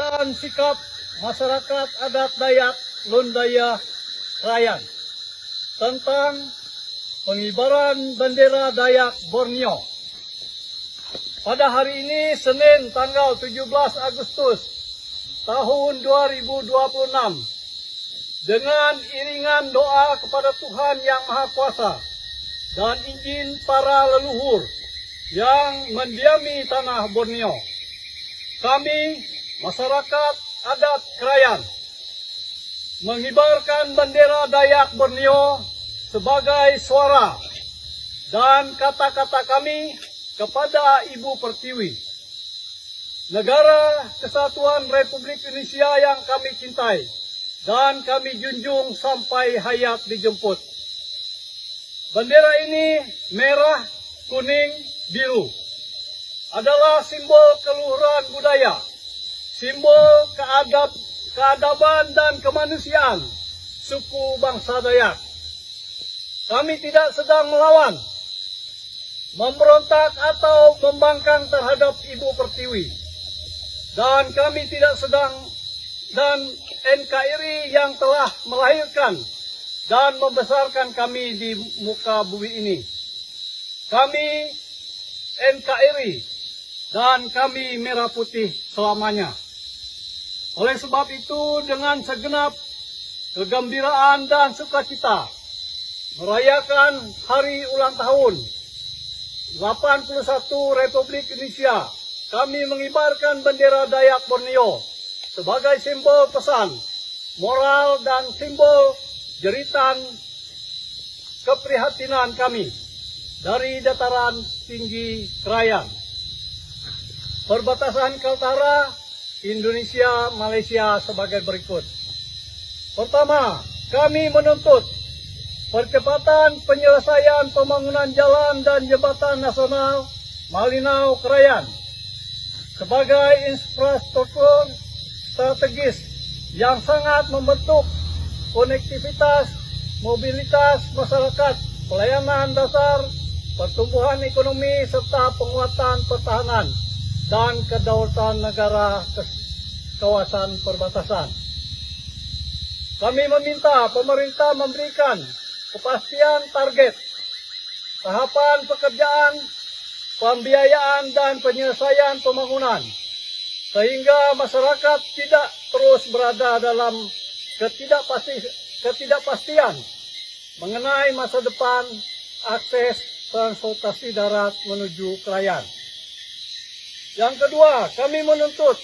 perbedaan sikap masyarakat adat Dayak Lundaya Krayan tentang pengibaran bendera Dayak Borneo. Pada hari ini, Senin tanggal 17 Agustus tahun 2026, dengan iringan doa kepada Tuhan Yang Maha Kuasa dan izin para leluhur yang mendiami tanah Borneo, kami, masyarakat adat Krayan, mengibarkan bendera Dayak Borneo sebagai suara dan kata-kata kami kepada Ibu Pertiwi, Negara Kesatuan Republik Indonesia yang kami cintai dan kami junjung sampai hayat dijemput. Bendera ini merah, kuning, biru adalah simbol keluhuran budaya, simbol keadaban dan kemanusiaan suku bangsa Dayak. Kami tidak sedang melawan, memberontak atau membangkang terhadap Ibu Pertiwi. Dan kami tidak sedang, dan NKRI yang telah melahirkan dan membesarkan kami di muka bumi ini. Kami NKRI dan kami Merah Putih selamanya. Oleh sebab itu, dengan segenap kegembiraan dan sukacita merayakan hari ulang tahun 81 Republik Indonesia, kami mengibarkan bendera Dayak Borneo sebagai simbol pesan, moral, dan simbol jeritan keprihatinan kami dari dataran tinggi Krayan, perbatasan Kaltara, Indonesia, Malaysia sebagai berikut. Pertama, kami menuntut percepatan penyelesaian pembangunan jalan dan jembatan nasional Malinau Krayan sebagai infrastruktur strategis yang sangat membentuk konektivitas, mobilitas masyarakat, pelayanan dasar, pertumbuhan ekonomi, serta penguatan pertahanan dan kedaulatan negara kawasan perbatasan. Kami meminta pemerintah memberikan kepastian target, tahapan pekerjaan, pembiayaan, dan penyelesaian pembangunan, sehingga masyarakat tidak terus berada dalam ketidakpastian mengenai masa depan akses transportasi darat menuju Krayan. Yang kedua, kami menuntut